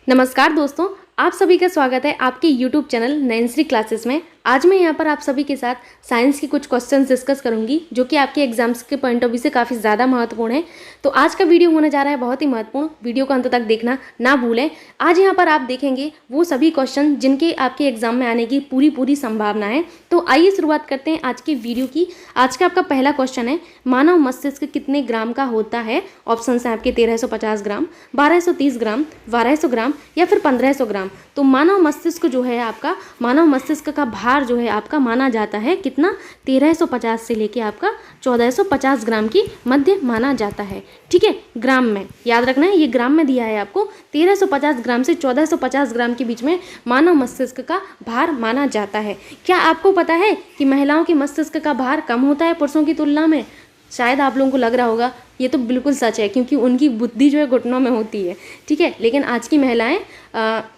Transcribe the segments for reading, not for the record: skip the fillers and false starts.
नमस्कार दोस्तों, आप सभी का स्वागत है आपके YouTube चैनल नयनश्री क्लासेस में। आज मैं यहाँ पर आप सभी के साथ साइंस के कुछ क्वेश्चंस डिस्कस करूँगी जो कि आपके एग्जाम्स के पॉइंट ऑफ व्यू से काफ़ी ज़्यादा महत्वपूर्ण है। तो आज का वीडियो होने जा रहा है बहुत ही महत्वपूर्ण, वीडियो को अंत तक देखना ना भूलें। आज यहाँ पर आप देखेंगे वो सभी क्वेश्चन जिनके आपके एग्जाम में आने की पूरी संभावना है। तो आइए शुरुआत करते हैं आज के वीडियो की। आज का आपका पहला क्वेश्चन है, मानव मस्तिष्क कितने ग्राम का होता है? ऑप्शन है आपके 1350 ग्राम, 1230 ग्राम, 1200 ग्राम या फिर 1500 ग्राम। तो मानव मस्तिष्क जो है आपका, मानव मस्तिष्क का भार जो है आपका माना जाता है कितना? 1350 से लेके आपका 1450 ग्राम की मध्य माना जाता है। ठीक है, ग्राम में याद रखना है, ये ग्राम में दिया है आपको। 1350 ग्राम से 1450 ग्राम के बीच में मानव मस्तिष्क का भार माना जाता है। क्या आपको पता है कि महिलाओं के मस्तिष्क का भार कम होता है पुरुषों की तुलना में? शायद आप लोगों को लग रहा होगा ये तो बिल्कुल सच है, क्योंकि उनकी बुद्धि जो है घुटनों में होती है। ठीक है, लेकिन आज की महिलाएं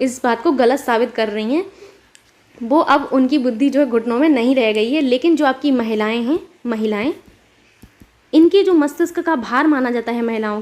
इस बात को गलत साबित कर रही हैं। वो अब उनकी बुद्धि जो है घुटनों में नहीं रह गई है। लेकिन जो आपकी महिलाएं हैं, महिलाएं, इनके जो मस्तिष्क का भार माना जाता है महिलाओं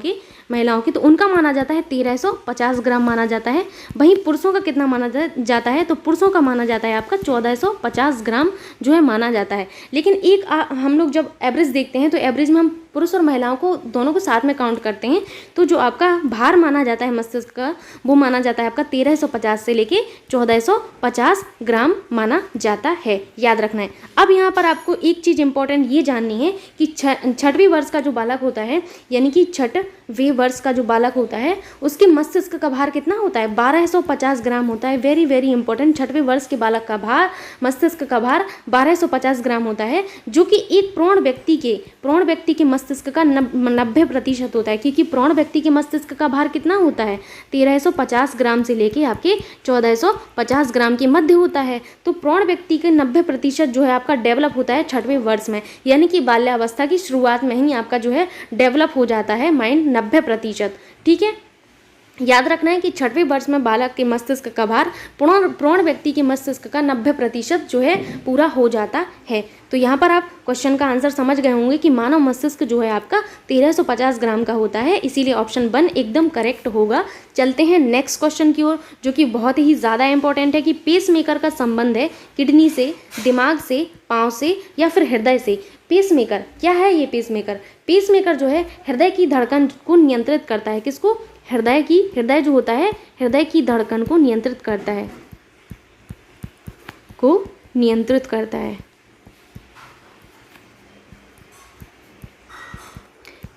की तो उनका माना जाता है 1350 ग्राम माना जाता है। वहीं पुरुषों का कितना माना जाता है? तो पुरुषों का माना जाता है आपका 1450 ग्राम जो है माना जाता है। लेकिन एक हम लोग जब एवरेज देखते हैं तो एवरेज में हम पुरुष और महिलाओं को दोनों को साथ में काउंट करते हैं। तो जो आपका भार माना जाता है मस्तिष्क का, वो माना जाता है आपका 1350 से लेके 1450 ग्राम माना जाता है। याद रखना है। अब यहाँ पर आपको एक चीज़ इंपॉर्टेंट ये जाननी है कि छठवीं वर्ष का जो बालक होता है, यानी कि छठवें वर्ष का जो बालक होता है, उसके मस्तिष्क का भार कितना होता है? 1250 ग्राम होता है। वेरी वेरी इंपॉर्टेंट, छठवें वर्ष के बालक का भार, मस्तिष्क का भार 1250 ग्राम होता है, जो कि एक प्रौढ़ व्यक्ति के मस्तिष्क का 90% होता है। क्योंकि प्रौढ़ व्यक्ति के मस्तिष्क का भार कितना होता है? 1350 ग्राम से लेके आपके 1450 ग्राम के मध्य होता है। तो प्रौढ़ व्यक्ति के 90% जो है आपका डेवलप होता है छठवें वर्ष में, यानी कि बाल्यावस्था की शुरुआत में ही आपका जो है डेवलप हो जाता है माइंड 90%। ठीक है, याद रखना है कि छठवें वर्ष में बालक के मस्तिष्क का भार प्रौढ़ व्यक्ति के मस्तिष्क का 90% जो है पूरा हो जाता है। तो यहाँ पर आप क्वेश्चन का आंसर समझ गए होंगे कि मानव मस्तिष्क जो है आपका 1350 ग्राम का होता है, इसीलिए ऑप्शन 1 एकदम करेक्ट होगा। चलते हैं नेक्स्ट क्वेश्चन की ओर, जो कि बहुत ही ज़्यादा इंपॉर्टेंट है कि पेसमेकर का संबंध है किडनी से, दिमाग से, पाँव से या फिर हृदय से। पेसमेकर क्या है? ये पेसमेकर जो है हृदय की धड़कन को नियंत्रित करता है। किसको? हृदय जो होता है हृदय की धड़कन को नियंत्रित करता है।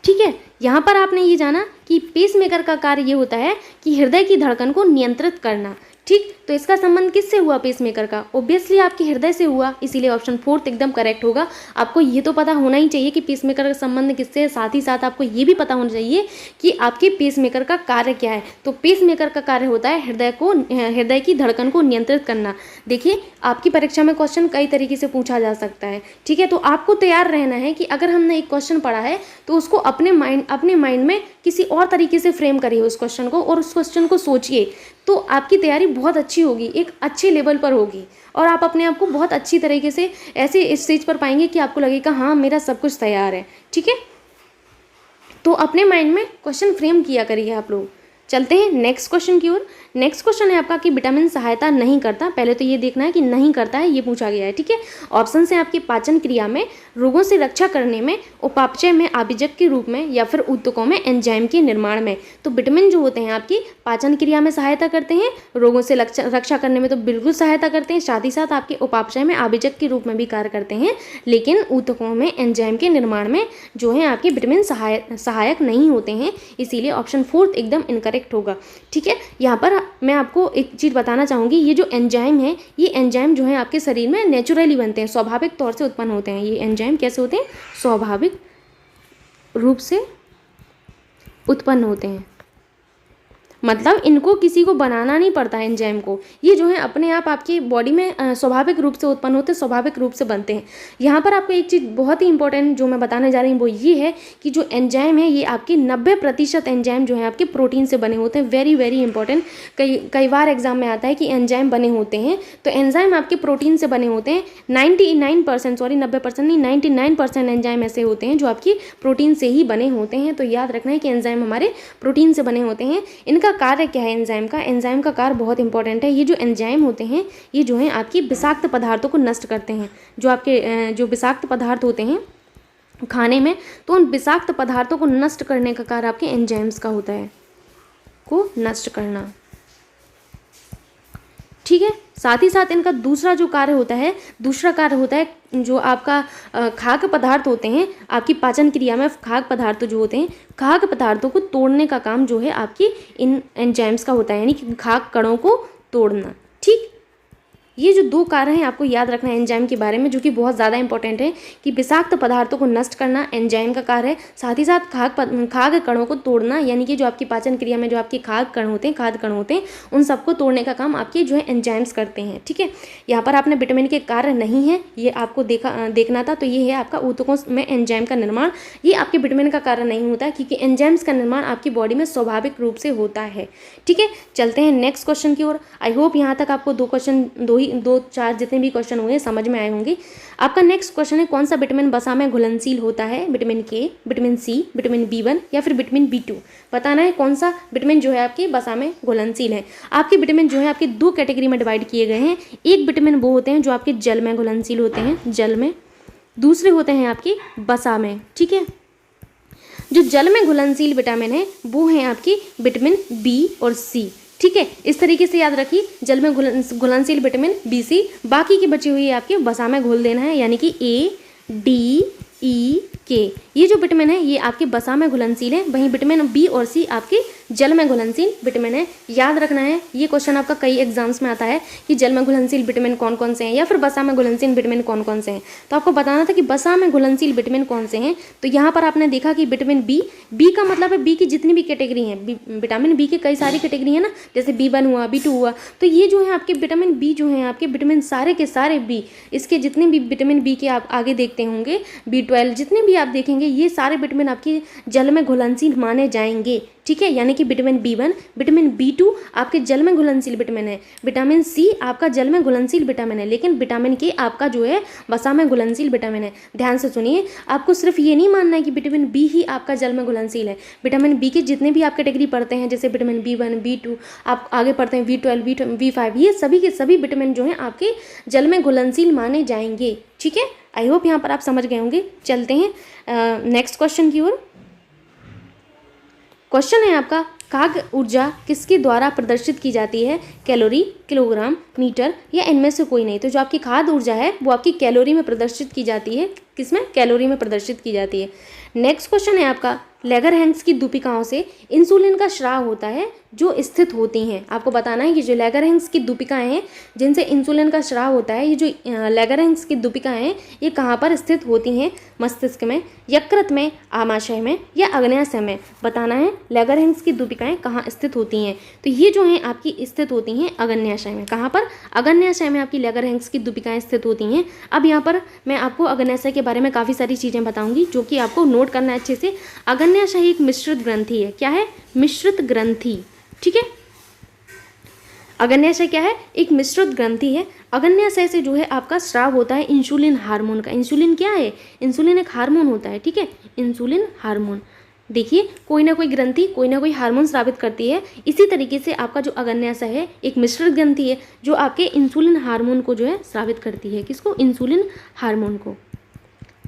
ठीक है, यहाँ पर आपने ये जाना कि पेसमेकर का कार्य ये होता है कि हृदय की धड़कन को नियंत्रित करना। ठीक, तो इसका संबंध किससे हुआ पेसमेकर का? ऑब्वियसली आपके हृदय से हुआ, इसीलिए ऑप्शन 4 एकदम करेक्ट होगा। आपको ये तो पता होना ही चाहिए कि पेसमेकर का संबंध किससे है, साथ ही साथ आपको ये भी पता होना चाहिए कि आपके पेसमेकर का कार्य क्या है। तो पेसमेकर का कार्य होता है हृदय की धड़कन को नियंत्रित करना। देखिए, आपकी परीक्षा में क्वेश्चन कई तरीके से पूछा जा सकता है। ठीक है, तो आपको तैयार रहना है कि अगर हमने एक क्वेश्चन पढ़ा है तो उसको अपने माइंड में किसी और तरीके से फ्रेम करिए उस क्वेश्चन को, और उस क्वेश्चन को सोचिए, तो आपकी तैयारी बहुत अच्छी होगी, एक अच्छे लेवल पर होगी, और आप अपने आप को बहुत अच्छी तरीके से ऐसे स्टेज पर पाएंगे कि आपको लगेगा हाँ मेरा सब कुछ तैयार है। ठीक है, तो अपने माइंड में क्वेश्चन फ्रेम किया करिए आप लोग। चलते हैं नेक्स्ट क्वेश्चन की ओर। नेक्स्ट क्वेश्चन है आपका कि विटामिन सहायता नहीं करता। पहले तो ये देखना है कि नहीं करता है, ये पूछा गया है। ठीक है, ऑप्शन है आपकी पाचन क्रिया में, रोगों से रक्षा करने में, उपापचय में आभिजक के रूप में या फिर ऊतकों में एंजाइम के निर्माण में। तो विटामिन जो होते हैं आपकी पाचन क्रिया में सहायता करते हैं, रोगों से रक्षा करने में तो बिल्कुल सहायता करते हैं, साथ ही साथ आपके उपापचय में आभिजक के रूप में भी कार्य करते हैं, लेकिन ऊतकों में एंजाइम के निर्माण में जो है आपके विटामिन सहायक नहीं होते हैं, इसीलिए ऑप्शन 4 एकदम इनकरेक्ट होगा। ठीक है, यहाँ पर मैं आपको एक चीज़ बताना चाहूँगी, ये जो एंजाइम है, ये एंजाइम जो है आपके शरीर में नेचुरली बनते हैं, स्वाभाविक तौर से उत्पन्न होते हैं। ये एंजाइम कैसे होते हैं? स्वाभाविक रूप से उत्पन्न होते हैं, मतलब इनको किसी को बनाना नहीं पड़ता है एंजाइम को। ये जो है अपने आप आपकी बॉडी में स्वाभाविक रूप से उत्पन्न होते हैं, स्वाभाविक रूप से बनते हैं। यहाँ पर आपको एक चीज़ बहुत ही इंपॉर्टेंट जो मैं बताने जा रही हूँ वो ये है कि जो एंजाइम है ये आपके 90% एंजाइम जो है आपके प्रोटीन से बने होते हैं। वेरी वेरी इंपॉर्टेंट, कई बार एग्जाम में आता है कि एंजाइम बने होते हैं, तो एंजाइम आपके प्रोटीन से बने होते हैं। 99% सॉरी 90% नहीं 99% एंजाइम ऐसे होते हैं जो आपकी प्रोटीन से ही बने होते हैं। तो याद रखना है कि एंजाइम हमारे प्रोटीन से बने होते हैं। इनका इनका कार्य क्या है एंजाइम का? एंजाइम का कार्य बहुत इंपॉर्टेंट है। ये जो एंजाइम होते हैं ये जो हैं आपकी विषाक्त पदार्थों को नष्ट करते हैं। जो आपके जो विषाक्त पदार्थ होते हैं खाने में, तो उन विषाक्त पदार्थों को नष्ट करने का कार्य आपके एंजाइम्स का होता है, को नष्ट करना। ठीक है, साथ ही साथ इनका दूसरा जो कार्य होता है, दूसरा कार्य होता है जो आपका खाद्य पदार्थ होते हैं आपकी पाचन क्रिया में, खाद्य पदार्थ जो होते हैं, खाद्य पदार्थों को तोड़ने का काम जो है आपकी इन एंजाइम्स का होता है, यानी कि खाद्य कणों को तोड़ना। ठीक, ये जो दो कार्य हैं आपको याद रखना है एंजाइम के बारे में, जो कि बहुत ज़्यादा इंपॉर्टेंट है कि विषाक्त पदार्थों को नष्ट करना एंजाइम का कार्य है, साथ ही साथ खाद्य कणों को तोड़ना, यानी कि जो आपकी पाचन क्रिया में जो आपके खाद्य कण होते हैं उन सबको तोड़ने का काम आपके जो है एंजाइम्स करते हैं। ठीक है, यहाँ पर आपने विटामिन के कार्य नहीं है ये आपको देखना था, तो ये है आपका ऊतकों में एंजाइम का निर्माण। ये आपके विटामिन का कार्य नहीं होता क्योंकि एंजाइम्स का निर्माण आपकी बॉडी में स्वाभाविक रूप से होता है। ठीक है, चलते हैं नेक्स्ट क्वेश्चन की ओर। आई होप यहाँ तक आपको दो चार जितने भी क्वेश्चन हुए समझ में आए होंगे। आपका नेक्स्ट क्वेश्चन है, कौन सा विटामिन वसा में घुलनशील होता है? विटामिन के, विटामिन सी, विटामिन B1 या फिर विटामिन B2। बताना है कौन सा विटामिन जो है आपके वसा में घुलनशील है। आपके विटामिन जो है आपके दो कैटेगरी में डिवाइड किए गए हैं। एक विटामिन वो होते हैं जो आपके जल में घुलनशील होते हैं, जल में। दूसरे होते हैं आपके वसा में। ठीक है, जो जल में घुलनशील विटामिन है वो है आपकी विटामिन B और C। ठीक है, इस तरीके से याद रखिए, जल में घुलनशील विटामिन B, C, बाकी की बची हुई आपके वसा में घोल देना है, यानी कि A, D, E, K। ये जो विटामिन है ये आपके वसा में घुलनशील है, वहीं विटामिन B और C आपके जल में घुलनशील विटामिन है। याद रखना है, ये क्वेश्चन आपका कई एग्जाम्स में आता है कि जल में घुलनशील विटामिन कौन कौन से हैं या फिर वसा में घुलनशील विटामिन कौन कौन से हैं। तो आपको बताना था कि वसा में घुलनशील विटामिन कौन से हैं। तो यहाँ पर आपने देखा कि विटामिन B का मतलब है B की जितनी भी कैटेगरी हैं, विटामिन B के कई सारी कैटेगरी है ना, जैसे B1 हुआ, B2 हुआ, तो ये जो है आपके विटामिन B जो है आपके विटामिन सारे के सारे B, इसके जितने भी विटामिन B के आप आगे देखते होंगे, B12 जितने भी आप देखेंगे, ये सारे विटामिन आपके जल में घुलनशील माने जाएंगे। ठीक है, यानी कि विटामिन B1, विटामिन B2 आपके जल में घुलनशील विटामिन है, विटामिन C आपका जल में घुलनशील विटामिन है, लेकिन विटामिन K आपका जो है वसा में घुलनशील विटामिन है। ध्यान से सुनिए, आपको सिर्फ ये नहीं मानना है कि विटामिन B ही आपका जल में घुलनशील है। विटामिन B के जितने भी आप कैटेगरी पढ़ते हैं, जैसे विटामिन B1, B2, आप आगे पढ़ते हैं V12, V5, ये सभी के सभी विटामिन जो हैं आपके जल में घुलनशील माने जाएंगे। ठीक है, आई होप यहाँ पर आप समझ गए होंगे। चलते हैं नेक्स्ट क्वेश्चन की ओर। क्वेश्चन है आपका, खाद्य ऊर्जा किसके द्वारा प्रदर्शित की जाती है? कैलोरी, किलोग्राम, मीटर या इनमें से कोई नहीं। तो जो आपकी खाद्य ऊर्जा है वो आपकी कैलोरी में प्रदर्शित की जाती है। किसमें? कैलोरी में प्रदर्शित की जाती है। नेक्स्ट क्वेश्चन है आपका, लैगरहैंस की दूपिकाओं से इंसुलिन का स्राव होता है जो स्थित होती हैं। आपको बताना है कि जो लैगरहैंस की दूपिकाएं हैं जिनसे इंसुलिन का स्राव होता है, ये जो लैगरहैंस की दूपिकाएं हैं ये कहाँ पर स्थित होती हैं? मस्तिष्क में, यकृत में, आमाशय में या अग्न्याशय में। बताना है लैगरहैंस की दूपिकाएं कहाँ स्थित होती हैं। तो ये जो हैं आपकी स्थित होती हैं अग्न्याशय में। कहाँ पर? अग्न्याशय में आपकी लैगरहैंस की दूपिकाएं स्थित होती हैं। अब यहाँ पर मैं आपको अग्न्याशय के बारे में काफ़ी सारी चीज़ें बताऊँगी जो कि आपको नोट करना है अच्छे से। अग्न्याशय एक मिश्रित ग्रंथि है। क्या है? मिश्रित ग्रंथि। ठीक है, अग्न्याशय क्या है? एक मिश्रित ग्रंथि है। अग्न्याशय से जो है आपका स्राव होता है इंसुलिन हार्मोन का। इंसुलिन क्या है? इंसुलिन एक हार्मोन होता है। ठीक है, इंसुलिन हार्मोन। देखिए, कोई ना कोई ग्रंथि कोई ना कोई हार्मोन स्रावित करती है। इसी तरीके से आपका जो अग्न्याशय है एक मिश्रित ग्रंथि है जो आपके इंसुलिन हार्मोन को जो है स्रावित करती है। किसको? इंसुलिन हार्मोन को।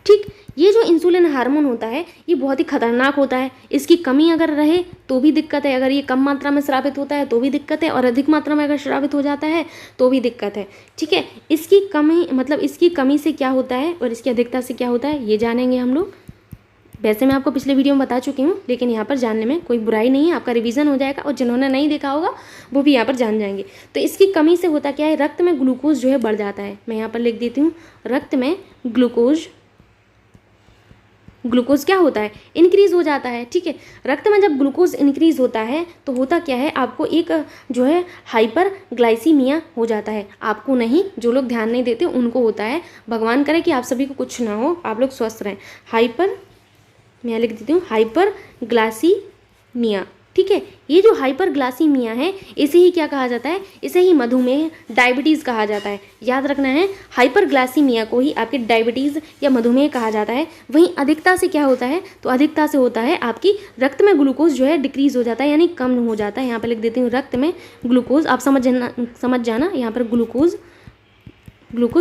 ठीक, ये जो इंसुलिन हार्मोन होता है ये बहुत ही खतरनाक होता है। इसकी कमी अगर रहे तो भी दिक्कत है, अगर ये कम मात्रा में स्रावित होता है तो भी दिक्कत है, और अधिक मात्रा में अगर स्रावित हो जाता है तो भी दिक्कत है। ठीक है, इसकी कमी मतलब इसकी कमी से क्या होता है और इसकी अधिकता से क्या होता है ये जानेंगे हम लोग। वैसे मैं आपको पिछले वीडियो में बता चुकी हूँ, लेकिन यहाँ पर जानने में कोई बुराई नहीं है, आपका रिवीजन हो जाएगा और जिन्होंने नहीं देखा होगा वो भी यहाँ पर जान जाएंगे। तो इसकी कमी से होता क्या है? रक्त में ग्लूकोज जो है बढ़ जाता है। मैं यहाँ पर लिख देती हूँ, रक्त में ग्लूकोज क्या होता है? इंक्रीज हो जाता है। ठीक है, रक्त में जब ग्लूकोज इंक्रीज होता है तो होता क्या है? आपको एक जो है हाइपर ग्लाइसीमिया हो जाता है। आपको नहीं, जो लोग ध्यान नहीं देते उनको होता है। भगवान करे कि आप सभी को कुछ ना हो, आप लोग स्वस्थ रहें। मैं लिख देती हूँ हाइपर ग्लाइसीमिया। ठीक ठीक है। ये जो हाइपरग्लासीमिया है इसे ही क्या कहा जाता है, इसे ही मधुमेह, डायबिटीज़ कहा जाता है। याद रखना है, हाइपरग्लासीमिया को ही आपके डायबिटीज़ या मधुमेह कहा जाता है। वहीं अधिकता से क्या होता है, तो अधिकता से होता है आपकी रक्त में ग्लूकोज जो है डिक्रीज़ हो जाता है, यानी कम हो जाता है। यहाँ पर लिख देती हूँ रक्त में ग्लूकोज, आप समझ जाना यहाँ पर ग्लूकोज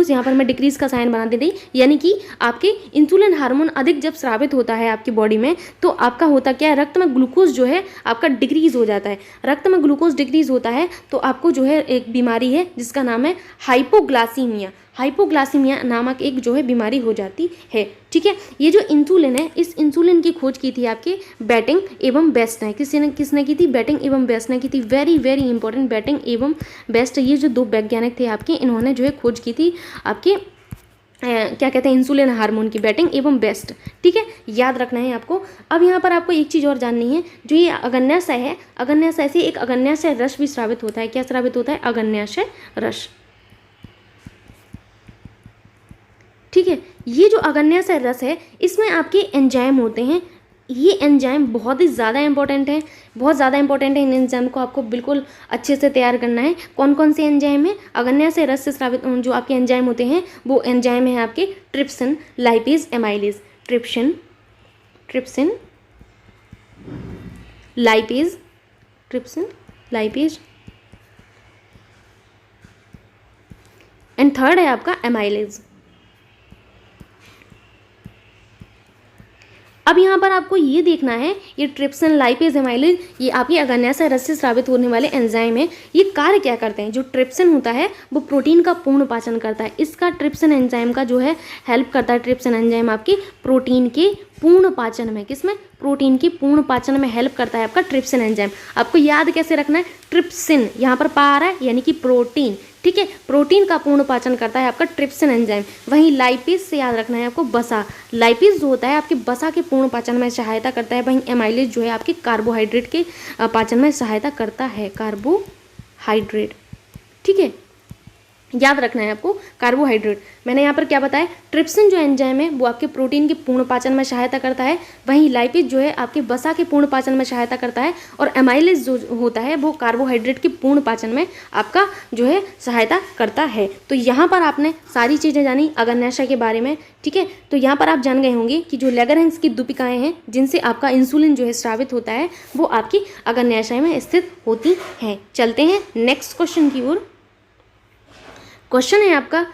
यहाँ पर मैं डिक्रीज का साइन बना दे रही, यानी कि आपके इंसुलिन हार्मोन अधिक जब स्रावित होता है आपकी बॉडी में तो आपका होता क्या है, रक्त में ग्लूकोज जो है आपका डिक्रीज हो जाता है। रक्त में ग्लूकोज डिक्रीज होता है तो आपको जो है एक बीमारी है जिसका नाम है हाइपोग्लासीमिया। हाइपोग्लासीमिया नामक एक जो है बीमारी हो जाती है। ठीक है, ये जो इंसुलिन है, इस इंसुलिन की खोज की थी आपके बेटिंग एवं बेस्ट ने। किसने की थी, बेटिंग एवं बेस्ट ने की थी। वेरी वेरी इंपॉर्टेंट, बेटिंग एवं बेस्ट, ये जो दो वैज्ञानिक थे आपके, इन्होंने जो है खोज की थी आपके क्या कहते हैं, इंसुलिन हार्मोन की, बेटिंग एवं बेस्ट। ठीक है, याद रखना है आपको। अब यहाँ पर आपको एक चीज़ और जाननी है, जो ये अग्न्याशय है, अग्न्याशय से एक अग्न्याशय रस भी स्रावित होता है। क्या स्रावित होता है, अग्न्याशय रस। ठीक है, ये जो अग्न्याशय रस है इसमें आपके एंजाइम होते हैं। ये एंजाइम बहुत ही ज़्यादा इंपॉर्टेंट है, बहुत ज़्यादा इंपॉर्टेंट है। इन एंजाइम को आपको बिल्कुल अच्छे से तैयार करना है। कौन कौन से एंजाइम है, अग्न्याशय रस से स्रावित जो आपके एंजाइम होते हैं वो एंजाइम है आपके trypsin, lipase, amylase. Trypsin, lipase, trypsin, lipase, and third है आपका एमाइलेज। अब यहाँ पर आपको ये देखना है, ये ट्रिप्सिन, लाइपेज, एमाइलेज, ये आपके अग्न्याशय रस से स्रावित होने वाले एंजाइम है। ये कार्य क्या करते हैं, जो ट्रिप्सिन होता है वो प्रोटीन का पूर्ण पाचन करता है। इसका ट्रिप्सिन एंजाइम का जो है हेल्प करता है। ट्रिप्सिन एंजाइम आपके प्रोटीन के पूर्ण पाचन में, किसमें, प्रोटीन की पूर्ण पाचन में हेल्प करता है आपका ट्रिप्सिन एंजाइम। आपको याद कैसे रखना है, ट्रिप्सिन यहाँ पर पा आ रहा है यानी कि प्रोटीन। ठीक है, प्रोटीन का पूर्ण पाचन करता है आपका ट्रिप्सिन एंजाइम। वहीं लाइपेज से याद रखना है आपको वसा। लाइपेज जो होता है आपके वसा के पूर्ण पाचन में सहायता करता है। वहीं एमाइलेज जो है आपके कार्बोहाइड्रेट के पाचन में सहायता करता है, कार्बोहाइड्रेट। ठीक है, याद रखना है आपको कार्बोहाइड्रेट। मैंने यहाँ पर क्या बताया, ट्रिप्सिन जो एंजाइम है वो आपके प्रोटीन के पूर्ण पाचन में सहायता करता है। वहीं लाइपेज जो है आपके वसा के पूर्ण पाचन में सहायता करता है। और एमाइलेज जो होता है वो कार्बोहाइड्रेट के पूर्ण पाचन में आपका जो है सहायता करता है। तो यहाँ पर आपने सारी चीज़ें जानी अग्न्याशय के बारे में। ठीक है, तो यहाँ पर आप जान गए होंगे कि जो लैगरहैंस की दूपिकाएँ हैं जिनसे आपका इंसुलिन जो है स्रावित होता है वो आपकी अग्न्याशय में स्थित होती हैं। चलते हैं नेक्स्ट क्वेश्चन की ओर। क्वेश्चन है आपका,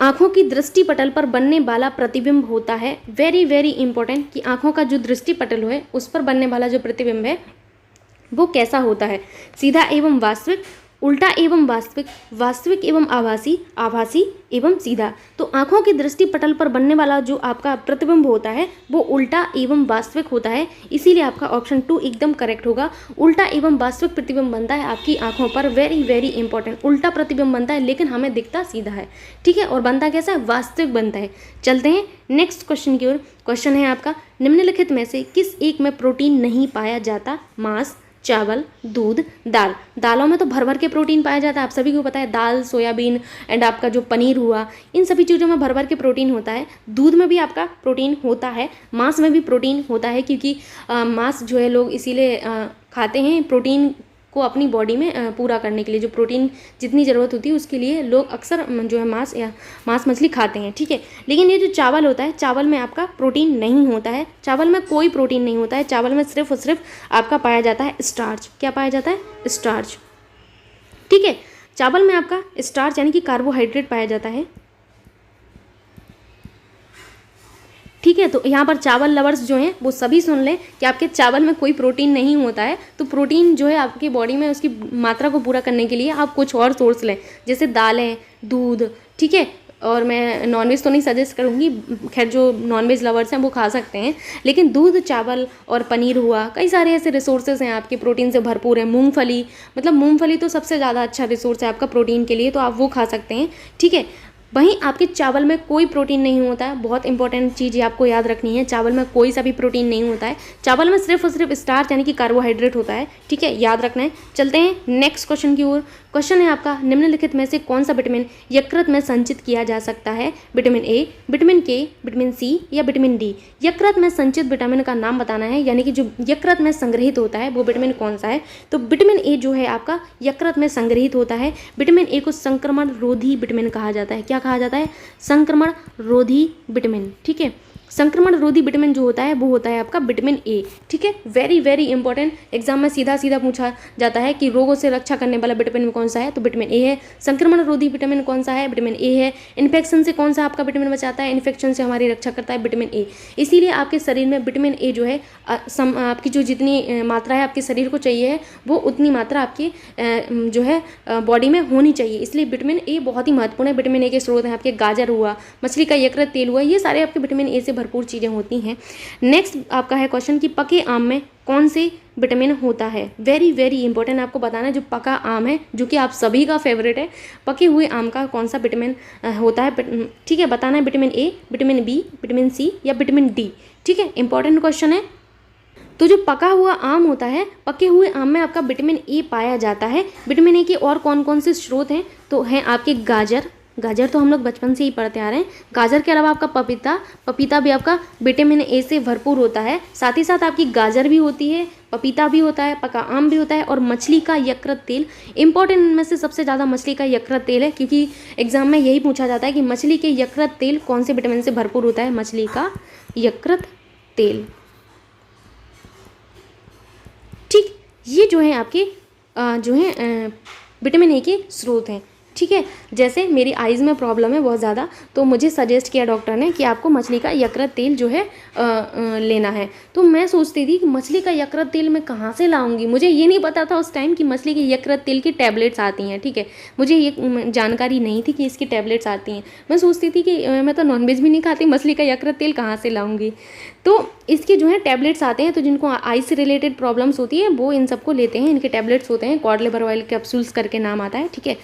आंखों की दृष्टि पटल पर बनने वाला प्रतिबिंब होता है। वेरी वेरी इंपॉर्टेंट, कि आंखों का जो दृष्टि पटल है उस पर बनने वाला जो प्रतिबिंब है वो कैसा होता है, सीधा एवं वास्तविक, उल्टा एवं वास्तविक, वास्तविक एवं आभासी, आभासी एवं सीधा। तो आंखों की दृष्टि पटल पर बनने वाला जो आपका प्रतिबिंब होता है वो उल्टा एवं वास्तविक होता है। इसीलिए आपका ऑप्शन 2 एकदम करेक्ट होगा। उल्टा एवं वास्तविक प्रतिबिंब बनता है आपकी आंखों पर। वेरी वेरी इंपॉर्टेंट, उल्टा प्रतिबिंब बनता है लेकिन हमें दिखता सीधा है। ठीक है, और बनता कैसा है, वास्तविक बनता है। चलते हैं नेक्स्ट क्वेश्चन की ओर। क्वेश्चन है आपका, निम्नलिखित में से किस एक में प्रोटीन नहीं पाया जाता, मांस, चावल, दूध, दाल। दालों में तो भर भर के प्रोटीन पाया जाता है, आप सभी को पता है। दाल, सोयाबीन एंड आपका जो पनीर हुआ, इन सभी चीज़ों में भर भर के प्रोटीन होता है। दूध में भी आपका प्रोटीन होता है, मांस में भी प्रोटीन होता है, क्योंकि मांस जो है लोग इसीलिए खाते हैं, प्रोटीन को अपनी बॉडी में पूरा करने के लिए। जो प्रोटीन जितनी ज़रूरत होती है उसके लिए लोग अक्सर जो है मांस मछली खाते हैं। ठीक है, लेकिन ये जो चावल होता है, चावल में आपका प्रोटीन नहीं होता है। चावल में कोई प्रोटीन नहीं होता है। चावल में सिर्फ और सिर्फ आपका पाया जाता है स्टार्च। क्या पाया जाता है, स्टार्च। ठीक है, चावल में आपका स्टार्च यानी कि कार्बोहाइड्रेट पाया जाता है। ठीक है, तो यहाँ पर चावल लवर्स जो हैं वो सभी सुन लें कि आपके चावल में कोई प्रोटीन नहीं होता है। तो प्रोटीन जो है आपकी बॉडी में उसकी मात्रा को पूरा करने के लिए आप कुछ और सोर्स लें, जैसे दालें, दूध। ठीक है, और मैं नॉनवेज तो नहीं सजेस्ट करूँगी, खैर जो नॉनवेज लवर्स हैं वो खा सकते हैं, लेकिन दूध, चावल और पनीर हुआ, कई सारे ऐसे रिसोर्सेज हैं आपके प्रोटीन से भरपूर है। मूंगफली, मतलब मूंगफली तो सबसे ज़्यादा अच्छा रिसोर्स है आपका प्रोटीन के लिए, तो आप वो खा सकते हैं। ठीक है, वहीं आपके चावल में कोई प्रोटीन नहीं होता है, बहुत इंपॉर्टेंट चीज़ आपको याद रखनी है, चावल में कोई सा भी प्रोटीन नहीं होता है, चावल में सिर्फ और सिर्फ स्टार्च यानी कि कार्बोहाइड्रेट होता है, ठीक है, याद रखना है। चलते हैं नेक्स्ट क्वेश्चन की ओर। क्वेश्चन है आपका, निम्नलिखित में से कौन सा विटामिन यकृत में संचित किया जा सकता है? विटामिन ए, विटामिन के, विटामिन सी या विटामिन डी। यकृत में संचित विटामिन का नाम बताना है, यानी कि जो यकृत में संग्रहित होता है वो विटामिन कौन सा है? तो विटामिन ए जो है आपका यकृत में संग्रहित होता है। विटामिन ए को संक्रमण रोधी विटामिन कहा जाता है। क्या कहा जाता है? संक्रमण रोधी विटामिन, ठीक है। संक्रमण रोधी विटामिन जो होता है वो होता है आपका विटामिन ए, ठीक है। वेरी वेरी इंपॉर्टेंट, एग्जाम में सीधा सीधा पूछा जाता है कि रोगों से रक्षा करने वाला विटामिन कौन सा है? तो विटामिन ए है। संक्रमण रोधी विटामिन कौन सा है? विटामिन ए है। इन्फेक्शन से कौन सा आपका विटामिन बचाता है? इन्फेक्शन से हमारी रक्षा करता है विटामिन ए। इसीलिए आपके शरीर में विटामिन ए जो है आपकी जो जितनी मात्रा है आपके शरीर को चाहिए है वो उतनी मात्रा आपकी जो है बॉडी में होनी चाहिए। इसलिए विटामिन ए बहुत ही महत्वपूर्ण है। विटामिन ए के स्रोत हैं आपके गाजर हुआ, मछली का यकृत तेल हुआ, ये सारे आपके विटामिन ए से भरपूर चीज़ें होती हैं। नेक्स्ट आपका है क्वेश्चन कि पके आम में कौन से विटामिन होता है? वेरी वेरी इंपॉर्टेंट आपको बताना है। जो पका आम है जो कि आप सभी का फेवरेट है, पके हुए आम का कौन सा विटामिन होता है, ठीक है, बताना है। Vitamin A, vitamin B, vitamin C या विटामिन डी, ठीक है, इंपॉर्टेंट क्वेश्चन है। तो जो पका हुआ आम होता है, पके हुए आम में आपका विटामिन ए पाया जाता है। विटामिन ए के और कौन कौन से स्रोत हैं? तो हैं आपके गाजर, गाजर तो हम लोग बचपन से ही पढ़ते आ रहे हैं। गाजर के अलावा आपका पपीता, पपीता भी आपका विटामिन ए से भरपूर होता है। साथ ही साथ आपकी गाजर भी होती है, पपीता भी होता है, पका आम भी होता है और मछली का यकृत तेल। इंपॉर्टेंट इनमें से सबसे ज़्यादा मछली का यकृत तेल है, क्योंकि एग्जाम में यही पूछा जाता है कि मछली के यकृत तेल कौन से विटामिन से भरपूर होता है? मछली का यकृत तेल, ठीक। ये जो है आपके जो है विटामिन ए के स्रोत हैं, ठीक है। जैसे मेरी आइज़ में प्रॉब्लम है बहुत ज़्यादा, तो मुझे सजेस्ट किया डॉक्टर ने कि आपको मछली का यकृत तेल जो है लेना है। तो मैं सोचती थी कि मछली का यकृत तेल मैं कहाँ से लाऊंगी। मुझे ये नहीं पता था उस टाइम कि मछली के यकृत तेल की टैबलेट्स आती हैं, ठीक है। मुझे ये जानकारी नहीं थी कि इसकी टैबलेट्स आती हैं। मैं सोचती थी कि मैं तो नॉनवेज भी नहीं खाती, मछली का यकृत तेल कहाँ से लाऊंगी। तो इसके जो है टैबलेट्स आते हैं, तो जिनको आई से रिलेटेड प्रॉब्लम्स होती है वो इन सबको लेते हैं। इनके टैबलेट्स होते हैं, कॉड लिवर ऑयल कैप्सूल्स करके नाम आता है, ठीक है।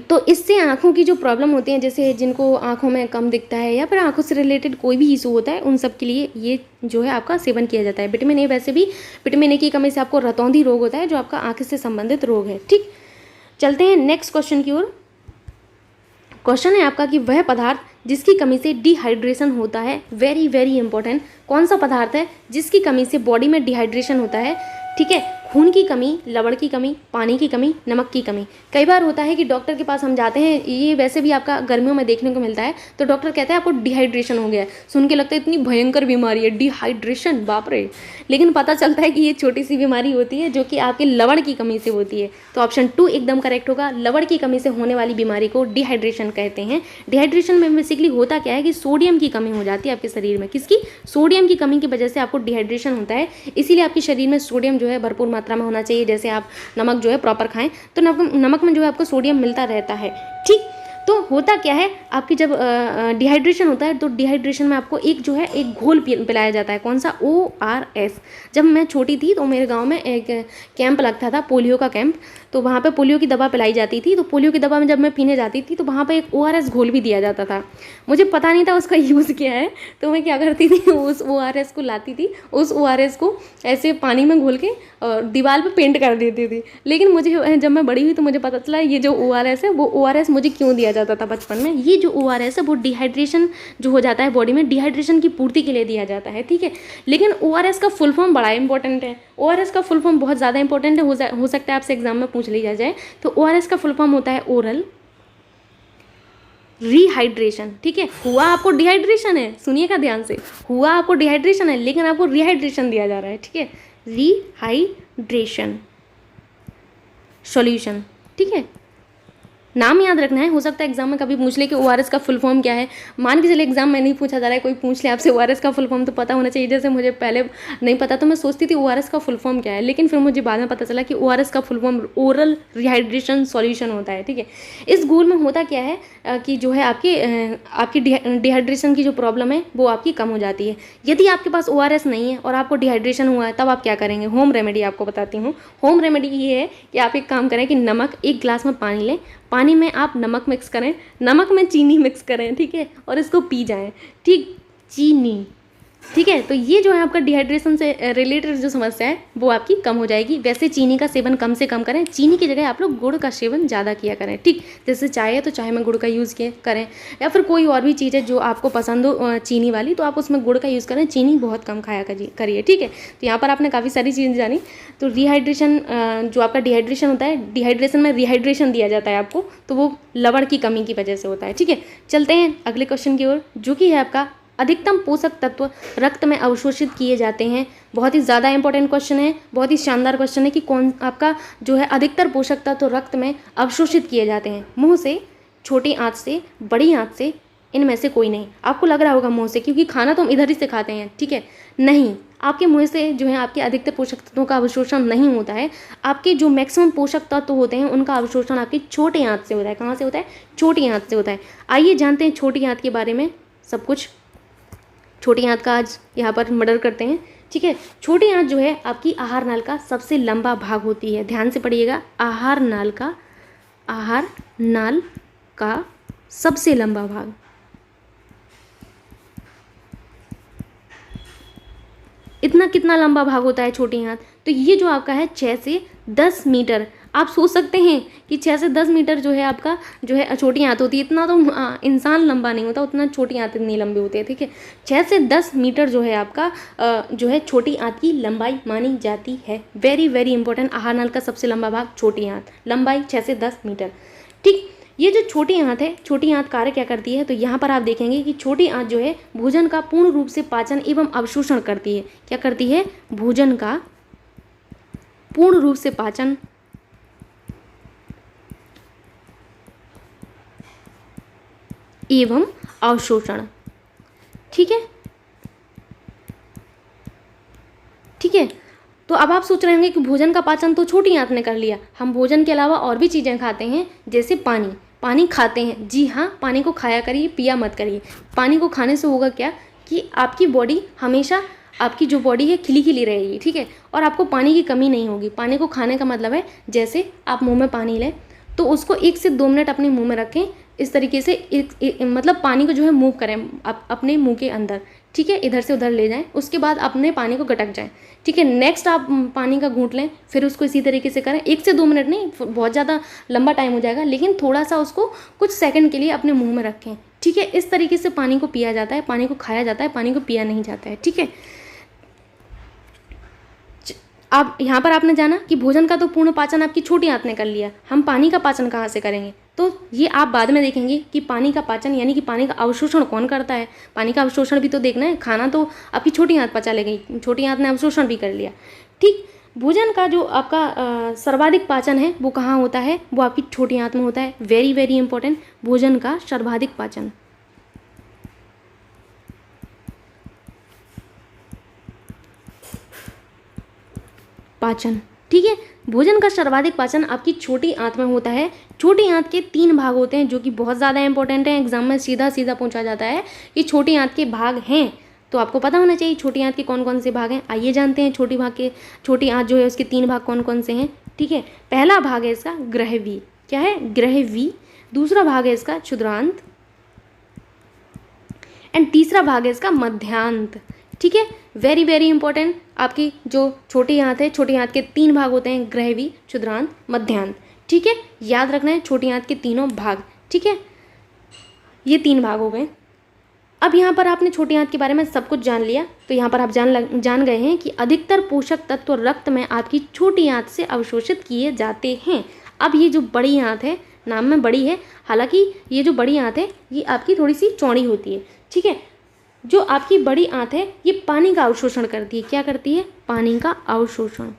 तो इससे आँखों की जो प्रॉब्लम होती है, जैसे जिनको आँखों में कम दिखता है या फिर आँखों से रिलेटेड कोई भी इशू होता है, उन सब के लिए ये जो है आपका सेवन किया जाता है। विटामिन ए वैसे भी विटामिन ए की कमी से आपको रतौंधी रोग होता है जो आपका आँख से संबंधित रोग है, ठीक। चलते हैं नेक्स्ट क्वेश्चन की ओर। क्वेश्चन है आपका कि वह पदार्थ जिसकी कमी से डिहाइड्रेशन होता है। वेरी वेरी इंपॉर्टेंट, कौन सा पदार्थ है जिसकी कमी से बॉडी में डिहाइड्रेशन होता है? ठीक है, खून की कमी, लवण की कमी, पानी की कमी, नमक की कमी। कई बार होता है कि डॉक्टर के पास हम जाते हैं, ये वैसे भी आपका गर्मियों में देखने को मिलता है, तो डॉक्टर कहता है आपको डिहाइड्रेशन हो गया है। सुन के लगता है इतनी भयंकर बीमारी है डिहाइड्रेशन, बाप रे। लेकिन पता चलता है कि ये छोटी सी बीमारी होती है जो कि आपके लवण की कमी से होती है। तो ऑप्शन 2 एकदम करेक्ट होगा। लवण की कमी से होने वाली बीमारी को डिहाइड्रेशन कहते हैं। डिहाइड्रेशन में बेसिकली होता क्या है कि सोडियम की कमी हो जाती है आपके शरीर में। किसकी? सोडियम की कमी की वजह से आपको डिहाइड्रेशन होता है। इसीलिए आपके शरीर में सोडियम जो है भरपूर मात्रा में होना चाहिए। जैसे आप नमक जो है प्रॉपर खाएं तो नमक में जो है आपको सोडियम मिलता रहता है, ठीक। तो होता क्या है, आपकी जब डिहाइड्रेशन होता है तो डिहाइड्रेशन में आपको एक घोल पिलाया जाता है। कौन सा? ORS। जब मैं छोटी थी तो मेरे गांव में एक कैंप लगता था, पोलियो का कैंप, तो वहाँ पे पोलियो की दवा पिलाई जाती थी। तो पोलियो की दवा में जब मैं पीने जाती थी तो वहाँ पे एक ORS घोल भी दिया जाता था। मुझे पता नहीं था उसका यूज़ क्या है, तो मैं क्या करती थी, उस ORS को लाती थी, उस ORS को ऐसे पानी में घोल के दीवार पे पेंट कर देती थी। लेकिन मुझे जब मैं बड़ी हुई तो मुझे पता चला ये जो ORS है वो ORS मुझे क्यों दिया जाता था बचपन में। ये जो ORS है वो डिहाइड्रेशन जो हो जाता है बॉडी में, डिहाइड्रेशन की पूर्ति के लिए दिया जाता है, ठीक है। लेकिन ORS का फुल फॉर्म बड़ा इंपॉर्टेंट है। ORS का फुल फॉर्म बहुत ज़्यादा इंपॉर्टेंट है, हो सकता है आपसे एग्जाम में पूछ लिया जाए। तो ORS का फुल फॉर्म होता है ओरल रिहाइड्रेशन, ठीक है। हुआ आपको डिहाइड्रेशन है, सुनिएगा ध्यान से, हुआ आपको डिहाइड्रेशन है लेकिन आपको रिहाइड्रेशन दिया जा रहा है, ठीक है। रिहाइड्रेशन सॉल्यूशन, ठीक है। नाम याद रखना है, हो सकता है एग्जाम में कभी पूछ ले कि ORS का फुल फॉर्म क्या है। मान के चले एग्जाम में नहीं पूछा जा रहा है, कोई पूछ ले आपसे ORS का फुल फॉर्म, तो पता होना चाहिए। जैसे मुझे पहले नहीं पता तो मैं सोचती थी ORS का फुल फॉर्म क्या है, लेकिन फिर मुझे बाद में पता चला कि ORS का full form oral rehydration solution होता है, ठीक है। इस घोल में होता क्या है कि जो है आपकी डिहाइड्रेशन की जो प्रॉब्लम है वो आपकी कम हो जाती है। यदि आपके पास ORS नहीं है और आपको डिहाइड्रेशन हुआ है तब आप क्या करेंगे? होम रेमेडी आपको बताती हूँ। होम रेमेडी ये है कि आप एक काम करें कि नमक, 1 गिलास में पानी लें, पानी में आप नमक मिक्स करें, नमक में चीनी मिक्स करें, ठीक है, और इसको पी जाएं, ठीक, चीनी, ठीक है। तो ये जो है आपका डिहाइड्रेशन से रिलेटेड जो समस्या है वो आपकी कम हो जाएगी। वैसे चीनी का सेवन कम से कम करें, चीनी की जगह आप लोग गुड़ का सेवन ज़्यादा किया करें, ठीक। जैसे चाय है तो चाय में गुड़ का यूज़ करें, या फिर कोई और भी चीज़ है जो आपको पसंद हो चीनी वाली, तो आप उसमें गुड़ का यूज़ करें, चीनी बहुत कम खाया करिए, ठीक है। तो यहाँ पर आपने काफ़ी सारी चीज़ें जानी। तो रिहाइड्रेशन, जो आपका डिहाइड्रेशन होता है, डिहाइड्रेशन में रिहाइड्रेशन दिया जाता है आपको, तो वो लवण की कमी की वजह से होता है, ठीक है। चलते हैं अगले क्वेश्चन की ओर, जो कि है आपका अधिकतम पोषक तत्व रक्त में अवशोषित किए जाते हैं। बहुत ही ज़्यादा इंपॉर्टेंट क्वेश्चन है, बहुत ही शानदार क्वेश्चन है कि कौन आपका जो है अधिकतर पोषक तत्व रक्त में अवशोषित किए जाते हैं। मुंह से, छोटी आंत से, बड़ी आंत से, इनमें से कोई नहीं। आपको लग रहा होगा मुंह से, क्योंकि खाना तो हम इधर ही से खाते हैं, ठीक है। नहीं, आपके मुंह से जो है आपके अधिकतर पोषक तत्वों का अवशोषण नहीं होता है। आपके जो मैक्सिमम पोषक तत्व होते हैं उनका अवशोषण आपकी छोटी आंत से होता है। कहाँ से होता है? छोटी आंत से होता है। आइए जानते हैं छोटी आंत के बारे में सब कुछ। छोटी आंत का आज यहाँ पर मर्डर करते हैं, ठीक है। छोटी आंत जो है आपकी आहार नाल का सबसे लंबा भाग होती है। ध्यान से पढ़िएगा, आहार नाल का सबसे लंबा भाग। इतना कितना लंबा भाग होता है छोटी आंत? तो ये जो आपका है 6 से 10 मीटर। आप सोच सकते हैं कि 6 से 10 मीटर जो है आपका जो है छोटी आंत होती है। इतना तो इंसान लंबा नहीं होता, उतना छोटी आंत इतनी लंबी होती है, ठीक है। 6 से 10 मीटर जो है आपका जो है छोटी आंत की लंबाई मानी जाती है। वेरी वेरी इंपॉर्टेंट, आहार नाल का सबसे लंबा भाग छोटी आंत, लंबाई 6 से 10 मीटर, ठीक। ये जो छोटी आंत है, छोटी आंत कार्य क्या करती है? तो यहाँ पर आप देखेंगे कि छोटी आंत जो है भोजन का पूर्ण रूप से पाचन एवं अवशोषण करती है। क्या करती है? भोजन का पूर्ण रूप से पाचन एवं अवशोषण, ठीक है, ठीक है। तो अब आप सोच रहे होंगे कि भोजन का पाचन तो छोटी आंत ने कर लिया, हम भोजन के अलावा और भी चीज़ें खाते हैं, जैसे पानी खाते हैं। जी हाँ, पानी को खाया करिए, पिया मत करिए। पानी को खाने से होगा क्या कि आपकी बॉडी हमेशा, आपकी जो बॉडी है खिली खिली रहेगी, ठीक है, और आपको पानी की कमी नहीं होगी। पानी को खाने का मतलब है जैसे आप मुंह में पानी लें तो उसको 1 से 2 मिनट अपने मुंह में रखें, इस तरीके से मतलब पानी को जो है मूव करें अपने मुंह के अंदर, ठीक है, इधर से उधर ले जाएं, उसके बाद अपने पानी को गटक जाएं, ठीक है। नेक्स्ट आप पानी का घूंट लें, फिर उसको इसी तरीके से करें। 1 से 2 मिनट नहीं, बहुत ज़्यादा लंबा टाइम हो जाएगा, लेकिन थोड़ा सा उसको कुछ सेकंड के लिए अपने मुंह में रखें, ठीक है। इस तरीके से पानी को पिया जाता है, पानी को खाया जाता है, पानी को पिया नहीं जाता है, ठीक है। अब यहाँ पर आपने जाना कि भोजन का तो पूर्ण पाचन आपकी छोटी आंत ने कर लिया, हम पानी का पाचन कहाँ से करेंगे? तो ये आप बाद में देखेंगे कि पानी का पाचन यानी कि पानी का अवशोषण कौन करता है। पानी का अवशोषण भी तो देखना है, खाना तो आपकी छोटी आंत पचा ले गई, छोटी आंत ने अवशोषण भी कर लिया, ठीक। भोजन का जो आपका सर्वाधिक पाचन है वो कहाँ होता है? वो आपकी छोटी आंत में होता है। वेरी वेरी इंपॉर्टेंट, भोजन का सर्वाधिक पाचन, ठीक है। भोजन का सर्वाधिक पाचन आपकी छोटी आंत में होता है। छोटी आंत के 3 भाग होते हैं जो कि बहुत ज़्यादा इंपॉर्टेंट है, एग्जाम में सीधा सीधा पूछा जाता है कि छोटी आंत के भाग हैं, तो आपको पता होना चाहिए छोटी आंत के कौन कौन से भाग हैं। आइए जानते हैं छोटी आंत जो है उसके 3 भाग कौन कौन से हैं, ठीक है। पहला भाग है इसका ग्रहवी, क्या है? ग्रहवी। दूसरा भाग है इसका क्षुद्रांत, एंड तीसरा भाग है इसका मध्यांत, ठीक है। वेरी वेरी इंपॉर्टेंट, आपकी जो छोटी आंत है, छोटी आंत के 3 भाग होते हैं, ग्रहवी, क्षुद्रांत, मध्यांत, ठीक है। याद रखना है छोटी आंत के तीनों भाग, ठीक है। ये 3 भाग हो गए। अब यहाँ पर आपने छोटी आंत के बारे में सब कुछ जान लिया, तो यहाँ पर आप जान गए हैं कि अधिकतर पोषक तत्व रक्त में आपकी छोटी आंत से अवशोषित किए जाते हैं। अब ये जो बड़ी आंत है, नाम में बड़ी है, हालांकि ये जो बड़ी आंत है ये आपकी थोड़ी सी चौड़ी होती है, ठीक है। जो आपकी बड़ी आंत है ये पानी का अवशोषण करती है। क्या करती है? पानी का अवशोषण।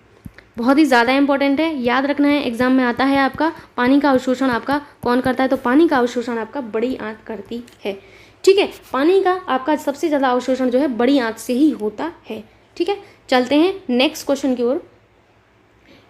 बहुत ही ज़्यादा इंपॉर्टेंट है, याद रखना है, एग्जाम में आता है आपका पानी का अवशोषण आपका कौन करता है? तो पानी का अवशोषण आपका बड़ी आंत करती है, ठीक है। पानी का आपका सबसे ज़्यादा अवशोषण जो है बड़ी आंत से ही होता है, ठीक है। चलते हैं नेक्स्ट क्वेश्चन की ओर।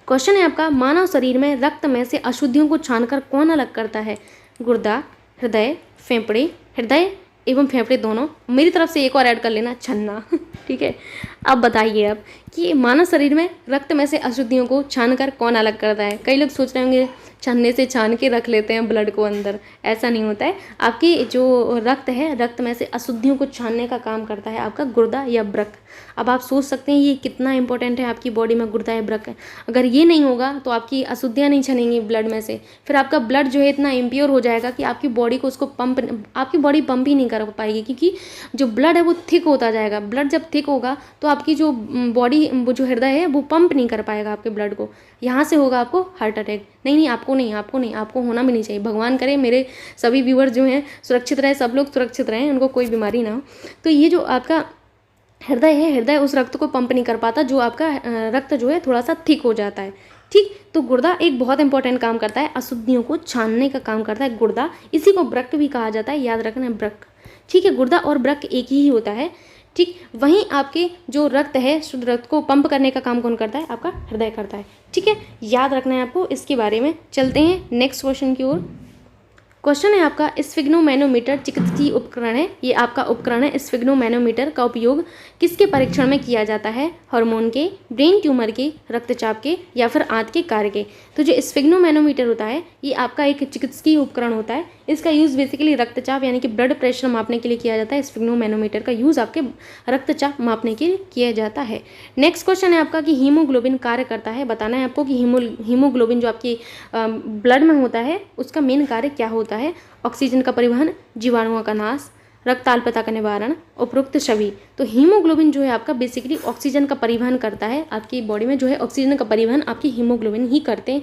क्वेश्चन है आपका, मानव शरीर में रक्त में से अशुद्धियों को छानकर कौन अलग करता है? गुर्दा, हृदय, फेफड़े, हृदय एवं फेफड़े दोनों। मेरी तरफ से एक और ऐड कर लेना, छन्ना, ठीक है। अब बताइए अब कि मानव शरीर में रक्त में से अशुद्धियों को छानकर कौन अलग करता है। कई लोग सोच रहे होंगे छन्ने से छान के रख लेते हैं ब्लड को अंदर, ऐसा नहीं होता है। आपकी जो रक्त है, रक्त में से अशुद्धियों को छानने का काम करता है आपका गुर्दा या वृक्क। अब आप सोच सकते हैं ये कितना इंपॉर्टेंट है आपकी बॉडी में गुर्दा या वृक्क। अगर ये नहीं होगा तो आपकी अशुद्धियाँ नहीं छनेंगी ब्लड में से, फिर आपका ब्लड जो है इतना इम्प्योर हो जाएगा कि आपकी बॉडी को उसको आपकी बॉडी पंप ही नहीं कर पाएगी, क्योंकि जो ब्लड है वो थिक होता जाएगा। ब्लड जब थिक होगा तो आपकी जो बॉडी, जो हृदय है वो पंप नहीं कर पाएगा आपके ब्लड को, यहाँ से होगा आपको हार्ट अटैक। नहीं, आपको नहीं, आपको होना भी नहीं चाहिए। भगवान करे मेरे सभी व्यूअर जो हैं सुरक्षित रहे, सब लोग सुरक्षित रहें, उनको कोई बीमारी ना हो। तो ये जो आपका हृदय है, हृदय उस रक्त को पंप नहीं कर पाता, जो आपका रक्त जो है थोड़ा सा थिक हो जाता है। ठीक, तो गुर्दा एक बहुत इंपॉर्टेंट काम करता है, अशुद्धियों को छानने का काम करता है गुर्दा। इसी को वृक्क भी कहा जाता है, याद रखना, वृक्क। ठीक है, गुर्दा और वृक्क एक ही होता है। ठीक, वहीं आपके जो रक्त है, शुद्ध रक्त को पंप करने का काम कौन करता है? आपका हृदय करता है। ठीक है, याद रखना है आपको इसके बारे में। चलते हैं नेक्स्ट क्वेश्चन की ओर। क्वेश्चन है आपका, स्फिग्नोमैनोमीटर चिकित्सकीय उपकरण है। ये आपका उपकरण है। स्फिग्नोमैनोमीटर का उपयोग किसके परीक्षण में किया जाता है? हार्मोन के, ब्रेन ट्यूमर के, रक्तचाप के, या फिर आंत के कार्य के। तो जो स्फिग्नोमैनोमीटर होता है ये आपका एक चिकित्सकीय उपकरण होता है। इसका यूज़ बेसिकली रक्तचाप यानी कि ब्लड प्रेशर मापने के लिए किया जाता है। स्फिग्नोमैनोमीटर का यूज़ आपके रक्तचाप मापने के लिए किया जाता है। नेक्स्ट क्वेश्चन है आपका कि हीमोग्लोबिन कार्य करता है। बताना है आपको कि हीमोग्लोबिन जो आपकी ब्लड में होता है उसका मेन कार्य क्या होता है? ऑक्सीजन का परिवहन, जीवाणुओं का नाश, रक्ताल्पता का निवारण, उपरोक्त सभी। तो हीमोग्लोबिन जो है आपका बेसिकली ऑक्सीजन का परिवहन करता है। आपकी बॉडी में जो है ऑक्सीजन का परिवहन आपकी हीमोग्लोबिन ही करते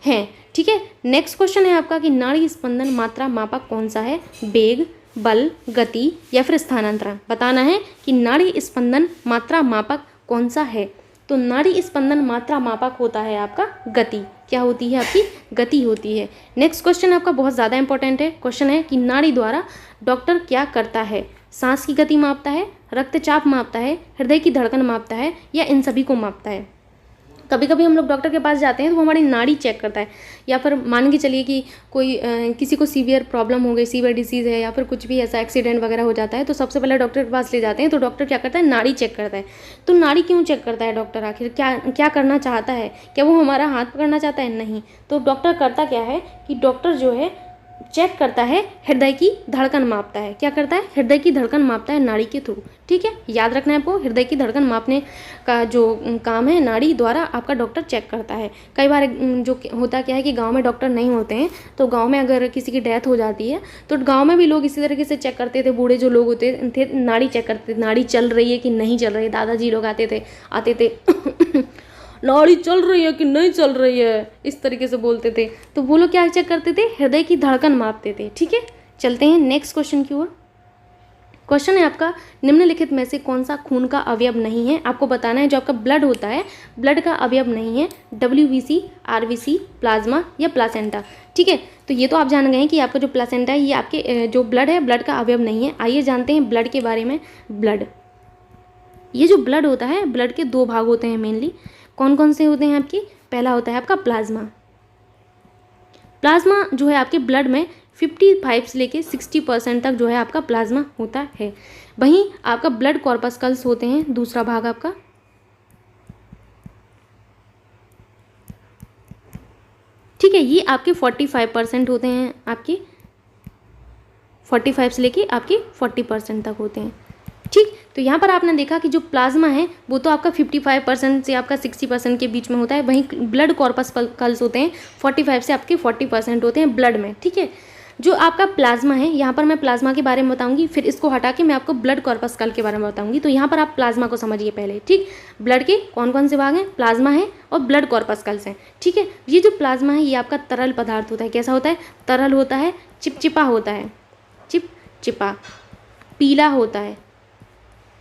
हैं। ठीक है, नेक्स्ट क्वेश्चन है आपका कि नाड़ी स्पंदन मात्रा मापक कौन सा है? वेग, बल, गति, या फिर स्थानांतरण। बताना है कि नाड़ी स्पंदन मात्रा मापक कौन सा है। तो नाड़ी स्पंदन मात्रा मापक होता है आपका गति। क्या होती है? आपकी गति होती है। नेक्स्ट क्वेश्चन आपका बहुत ज़्यादा इंपॉर्टेंट है। क्वेश्चन है कि नाड़ी द्वारा डॉक्टर क्या करता है? सांस की गति मापता है, रक्तचाप मापता है, हृदय की धड़कन मापता है, या इन सभी को मापता है। कभी कभी हम लोग डॉक्टर के पास जाते हैं तो वो हमारी नाड़ी चेक करता है, या फिर मान के चलिए कि कोई किसी को सीवियर प्रॉब्लम हो गई, सीवियर डिसीज़ है, या फिर कुछ भी ऐसा एक्सीडेंट वगैरह हो जाता है, तो सबसे पहले डॉक्टर के पास ले जाते हैं। तो डॉक्टर क्या करता है? नाड़ी चेक करता है। तो नाड़ी क्यों चेक करता है डॉक्टर? आखिर क्या क्या करना चाहता है? क्या वो हमारा हाथ पकड़ना चाहता है? नहीं। तो डॉक्टर करता क्या है कि डॉक्टर जो है चेक करता है, हृदय की धड़कन मापता है। क्या करता है? हृदय की धड़कन मापता है नाड़ी के थ्रू। ठीक है, याद रखना है आपको, हृदय की धड़कन मापने का जो काम है नाड़ी द्वारा आपका डॉक्टर चेक करता है। कई बार जो होता क्या है कि गांव में डॉक्टर नहीं होते हैं, तो गांव में अगर किसी की डेथ हो जाती है तो गांव में भी लोग इसी तरीके से चेक करते थे। बूढ़े जो लोग होते थे नाड़ी चेक करते थे, नाड़ी चल रही है कि नहीं चल रही है। दादाजी लोग आते थे नाड़ी चल रही है कि नहीं चल रही है, इस तरीके से बोलते थे। तो वो लोग क्या चेक करते थे? हृदय की धड़कन मापते थे। ठीक है, चलते हैं नेक्स्ट क्वेश्चन की ओर। क्वेश्चन है आपका, निम्नलिखित में से कौन सा खून का अवयव नहीं है? आपको बताना है जो आपका ब्लड होता है, ब्लड का अवयव नहीं है। WBC, RBC, प्लाज्मा, या प्लासेंटा। ठीक है, तो ये तो आप जान गए हैं कि आपका जो प्लासेंटा है ये आपके जो ब्लड है, ब्लड का अवयव नहीं है। आइए जानते हैं ब्लड के बारे में। ब्लड, ये जो ब्लड होता है, ब्लड के दो भाग होते हैं मेनली। कौन कौन से होते हैं आपकी? पहला होता है आपका प्लाज्मा। प्लाज्मा जो है आपके ब्लड में 55 से लेके 60% तक जो है आपका प्लाज्मा होता है। वहीं आपका ब्लड कॉर्पस्कल्स होते हैं, दूसरा भाग आपका। ठीक है, ये आपके 45% होते हैं, आपके 45 से लेके आपके 40% तक होते हैं। ठीक, तो यहाँ पर आपने देखा कि जो प्लाज्मा है वो तो आपका 55% से आपका 60% के बीच में होता है। वहीं ब्लड कॉर्पस्कल्स होते हैं 45 से आपके 40% होते हैं ब्लड में। ठीक है, जो आपका प्लाज्मा है, यहाँ पर मैं प्लाज्मा के बारे में बताऊंगी, फिर इसको हटा के मैं आपको ब्लड कॉर्पस्कल के बारे में बताऊंगी। तो यहाँ पर आप प्लाज्मा को समझिए पहले। ठीक, ब्लड के कौन कौन से भाग हैं? प्लाज्मा है और ब्लड कॉर्पस्कल्स हैं। ठीक है, ये जो प्लाज्मा है ये आपका तरल पदार्थ होता है। कैसा होता है? तरल होता है, चिपचिपा होता है, चिपचिपा, पीला होता है,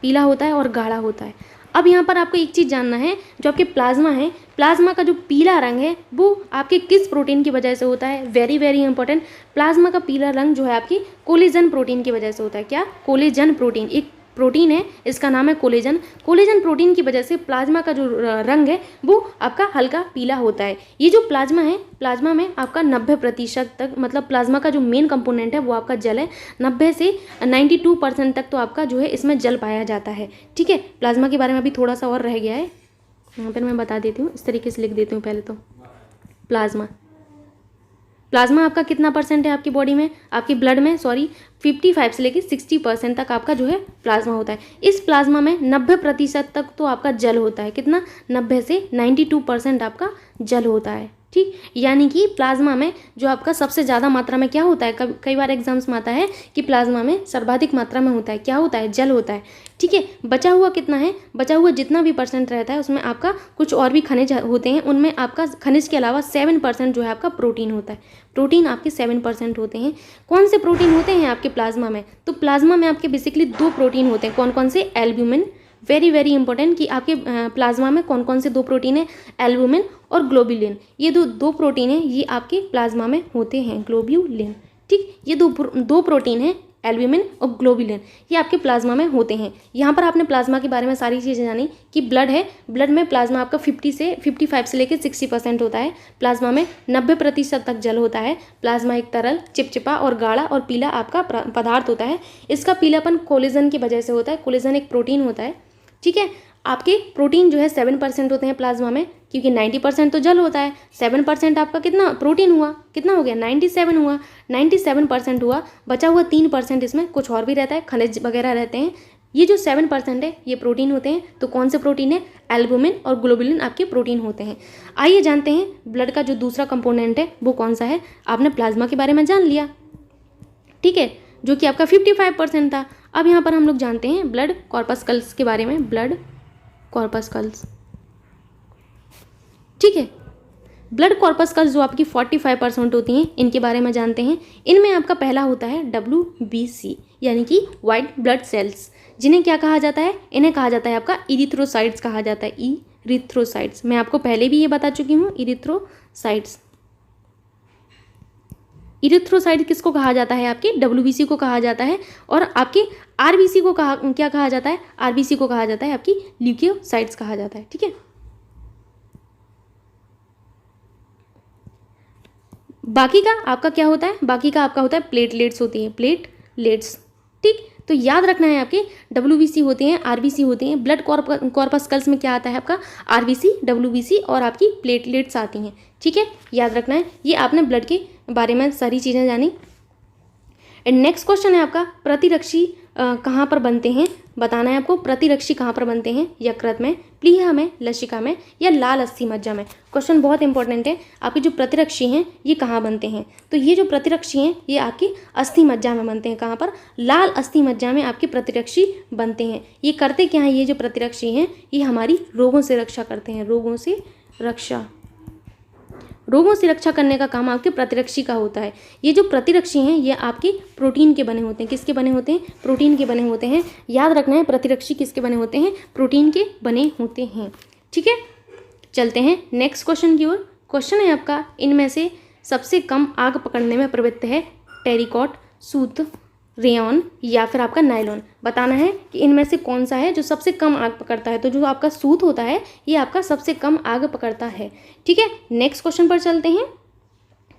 पीला होता है और गाढ़ा होता है। अब यहाँ पर आपको एक चीज़ जानना है, जो आपके प्लाज्मा है, प्लाज्मा का जो पीला रंग है वो आपके किस प्रोटीन की वजह से होता है? Very very important. प्लाज्मा का पीला रंग जो है आपकी कोलेजन प्रोटीन की वजह से होता है। क्या? कोलेजन प्रोटीन, एक प्रोटीन है, इसका नाम है कोलेजन। कोलेजन प्रोटीन की वजह से प्लाज्मा का जो रंग है वो आपका हल्का पीला होता है। ये जो प्लाज्मा है, प्लाज्मा में आपका 90% तक, मतलब प्लाज्मा का जो मेन कंपोनेंट है वो आपका जल है। 90 से 92% तक तो आपका जो है इसमें जल पाया जाता है। ठीक है, प्लाज्मा के बारे में अभी थोड़ा सा और रह गया है, यहाँ पर मैं बता देती हूँ, इस तरीके से लिख देती हूँ पहले तो। प्लाज्मा आपका कितना परसेंट है आपकी बॉडी में, आपकी ब्लड में, सॉरी, 55 से लेकर 60% तक आपका जो है प्लाज्मा होता है। इस प्लाज्मा में 90% तक तो आपका जल होता है। कितना? 90 से 92% आपका जल होता है। ठीक, यानी कि प्लाज्मा में जो आपका सबसे ज़्यादा मात्रा में क्या होता है, कई बार एग्जाम्स में आता है कि प्लाज्मा में सर्वाधिक मात्रा में होता है, क्या होता है? जल होता है। ठीक है, बचा हुआ कितना है? बचा हुआ जितना भी परसेंट रहता है उसमें आपका कुछ और भी खनिज होते हैं, उनमें आपका खनिज के अलावा 7% जो है आपका प्रोटीन होता है। प्रोटीन आपके 7% होते हैं। कौन से प्रोटीन होते हैं आपके प्लाज्मा में? तो प्लाज्मा में आपके बेसिकली 2 प्रोटीन होते हैं। कौन कौन से? एल्ब्यूमिन, वेरी वेरी इंपॉर्टेंट कि आपके प्लाज्मा में कौन कौन से 2 प्रोटीन है? एल्ब्यूमिन और ग्लोब्यूलिन। ये दो प्रोटीन है, ये आपके प्लाज्मा में होते हैं, ग्लोब्यूलिन। ठीक, ये दो प्रोटीन है, एल्ब्यूमिन और ग्लोब्यूलिन, ये आपके प्लाज्मा में होते हैं। यहाँ पर आपने प्लाज्मा के बारे में सारी चीज़ें जानी कि ब्लड है, ब्लड में प्लाज्मा आपका 55 से लेकर 60% होता है। प्लाज्मा में 90% तक जल होता है। प्लाज्मा एक तरल, चिपचिपा और गाढ़ा और पीला आपका पदार्थ होता है। इसका पीलापन कोलेजन की वजह से होता है। कोलेजन एक प्रोटीन होता है। ठीक है, आपके प्रोटीन जो है 7% होते हैं प्लाज्मा में, क्योंकि 90% तो जल होता है। 7% आपका कितना प्रोटीन हुआ? कितना हो गया? 97 हुआ। 97% हुआ। बचा हुआ 3% इसमें कुछ और भी रहता है, खनिज वगैरह रहते हैं। ये जो 7% है ये प्रोटीन होते हैं। तो कौन से प्रोटीन है? एल्ब्यूमिन और ग्लोब्यूलिन आपके प्रोटीन होते हैं। आइए जानते हैं ब्लड का जो दूसरा कंपोनेंट है वो कौन सा है। आपने प्लाज्मा के बारे में जान लिया, ठीक है, जो कि आपका 55% था। अब यहाँ पर हम लोग जानते हैं ब्लड कॉर्पस्कल्स के बारे में। ब्लड कॉर्पस्कल्स, ठीक है, ब्लड कॉर्पस्कल्स जो आपकी 45% होती हैं, इनके बारे में जानते हैं। इनमें आपका पहला होता है WBC, यानी कि वाइट ब्लड सेल्स, जिन्हें क्या कहा जाता है? इन्हें कहा जाता है आपका इरिथ्रोसाइट्स कहा जाता है। इरिथ्रोसाइट्स, मैं आपको पहले भी ये बता चुकी हूँ, इरिथ्रोसाइट्स। इरिथ्रोसाइट किसको कहा जाता है? आपके WBC को कहा जाता है। और आपके RBC को क्या कहा जाता है? RBC को कहा जाता है आपकी ल्यूकोसाइट्स कहा जाता है। ठीक है, बाकी का आपका क्या होता है? बाकी का आपका होता है प्लेटलेट्स होती हैं, प्लेटलेट्स। ठीक, तो याद रखना है आपके WBC होते हैं, RBC होते हैं। ब्लड कॉर्पस्कल्स में क्या आता है आपका? RBC, WBC और आपकी प्लेटलेट्स आती हैं। ठीक है, याद रखना है। ये आपने ब्लड के बारे में सारी चीज़ें जानी। एंड नेक्स्ट क्वेश्चन है आपका, प्रतिरक्षी कहाँ पर बनते हैं? बताना है आपको प्रतिरक्षी कहाँ पर बनते हैं? यकृत में, प्लीहा में, लसिका में या लाल अस्थि मज्जा में। क्वेश्चन बहुत इंपॉर्टेंट है। आपके जो प्रतिरक्षी हैं ये कहाँ बनते हैं? तो ये जो प्रतिरक्षी हैं ये आपकी अस्थि मज्जा में बनते हैं। कहाँ पर? लाल अस्थि मज्जा में आपके प्रतिरक्षी बनते हैं। ये करते क्या हैं? ये जो प्रतिरक्षी हैं ये हमारी रोगों से रक्षा करते हैं। रोगों से रक्षा करने का काम आपके प्रतिरक्षी का होता है। ये जो प्रतिरक्षी हैं ये आपके प्रोटीन के बने होते हैं। किसके बने होते हैं? प्रोटीन के बने होते हैं। याद रखना है, प्रतिरक्षी किसके बने होते हैं? प्रोटीन के बने होते हैं। ठीक है, चलते हैं नेक्स्ट क्वेश्चन की ओर। क्वेश्चन है आपका, इनमें से सबसे कम आग पकड़ने में प्रवृत्त है टेरिकॉट, सूत, रेयॉन या फिर आपका नायलॉन। बताना है कि इनमें से कौन सा है जो सबसे कम आग पकड़ता है। तो जो आपका सूत होता है ये आपका सबसे कम आग पकड़ता है। ठीक है, नेक्स्ट क्वेश्चन पर चलते हैं।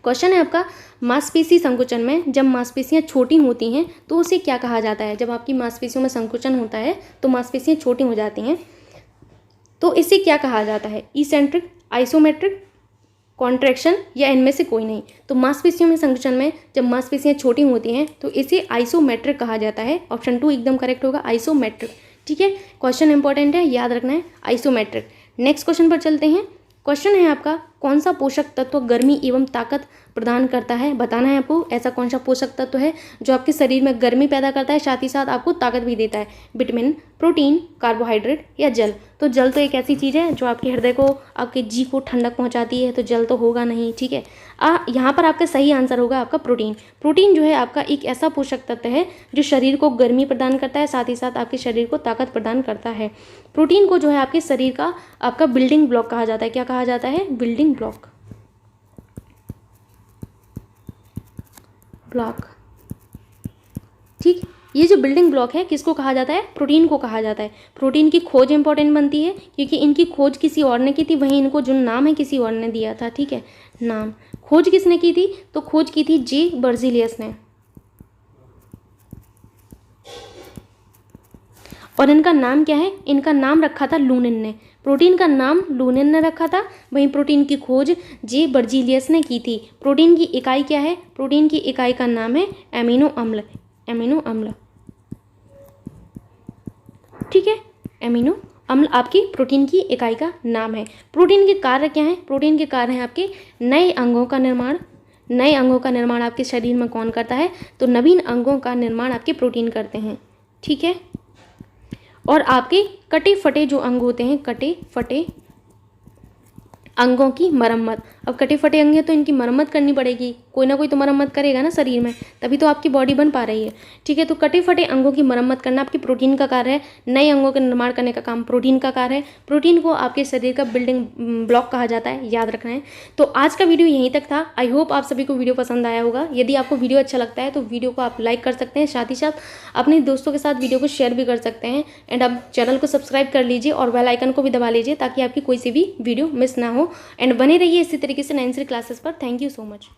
क्वेश्चन है आपका, मांसपेशी संकुचन में जब मांसपेशियां छोटी होती हैं तो उसे क्या कहा जाता है? जब आपकी मांसपेशियों में संकुचन होता है तो मांसपेशियां छोटी हो जाती हैं, तो इसे क्या कहा जाता है? इसेंट्रिक, आइसोमेट्रिक, कॉन्ट्रैक्शन या इनमें से कोई नहीं। तो मांसपेशियों में संकुचन में जब मांसपेशियां छोटी होती हैं तो इसे आइसोमेट्रिक कहा जाता है। ऑप्शन 2 एकदम करेक्ट होगा, आइसोमेट्रिक। ठीक है, क्वेश्चन इंपॉर्टेंट है, याद रखना है, आइसोमेट्रिक। नेक्स्ट क्वेश्चन पर चलते हैं। क्वेश्चन है आपका, कौन सा पोषक तत्व गर्मी एवं ताकत प्रदान करता है? बताना है आपको ऐसा कौन सा पोषक तत्व है जो आपके शरीर में गर्मी पैदा करता है, साथ ही साथ आपको ताकत भी देता है। विटामिन, प्रोटीन, कार्बोहाइड्रेट या जल। तो जल तो एक ऐसी चीज़ है जो आपके हृदय को, आपके जी को ठंडक पहुंचाती है, तो जल तो होगा नहीं। ठीक है, यहाँ पर आपका सही आंसर होगा आपका प्रोटीन। प्रोटीन जो है आपका एक ऐसा पोषक तत्व है जो शरीर को गर्मी प्रदान करता है, साथ ही साथ आपके शरीर को ताकत प्रदान करता है। प्रोटीन को जो है आपके शरीर का आपका बिल्डिंग ब्लॉक कहा जाता है। क्या कहा जाता है? Building block. ठीक, ये जो बिल्डिंग ब्लॉक है किसको कहा जाता है? प्रोटीन को कहा जाता है। प्रोटीन की खोज इंपॉर्टेंट बनती है क्योंकि इनकी खोज किसी और ने की थी, वहीं इनको जो नाम है किसी और ने दिया था। ठीक है, नाम। खोज किसने की थी? तो खोज की थी जे बर्जीलियस ने। और इनका नाम क्या है? इनका नाम रखा था लूनिन ने। प्रोटीन का नाम लूनिन ने रखा था, वहीं प्रोटीन की खोज जे बर्जीलियस ने की थी। प्रोटीन की इकाई क्या है? प्रोटीन की इकाई का नाम है एमिनो अम्ल। एमिनो अम्ल, ठीक है, एमिनो अम्ल आपकी प्रोटीन की इकाई का नाम है। प्रोटीन के कार्य क्या हैं? प्रोटीन के कार्य हैं आपके नए अंगों का निर्माण। नए अंगों का निर्माण आपके शरीर में कौन करता है? तो नवीन अंगों का निर्माण आपके प्रोटीन करते हैं। ठीक है, और आपके कटे फटे जो अंग होते हैं, कटे फटे अंगों की मरम्मत। अब कटे फटे अंग हैं तो इनकी मरम्मत करनी पड़ेगी, कोई ना कोई तो मरम्मत करेगा ना शरीर में, तभी तो आपकी बॉडी बन पा रही है। ठीक है, तो कटे फटे अंगों की मरम्मत करना आपकी प्रोटीन का कार्य है। नए अंगों का निर्माण करने का काम प्रोटीन का कार्य है। प्रोटीन को आपके शरीर का बिल्डिंग ब्लॉक कहा जाता है, याद रखना है। तो आज का वीडियो यहीं तक था। आई होप आप सभी को वीडियो पसंद आया होगा। यदि आपको वीडियो अच्छा लगता है तो वीडियो को आप लाइक कर सकते हैं, साथ ही साथ अपने दोस्तों के साथ वीडियो को शेयर भी कर सकते हैं। एंड आप चैनल को सब्सक्राइब कर लीजिए और बेल आइकन को भी दबा लीजिए ताकि आपकी कोई सी भी वीडियो मिस ना हो। एंड बने रहिए इसी तरीके से 9th क्लासेस पर। Thank you so much.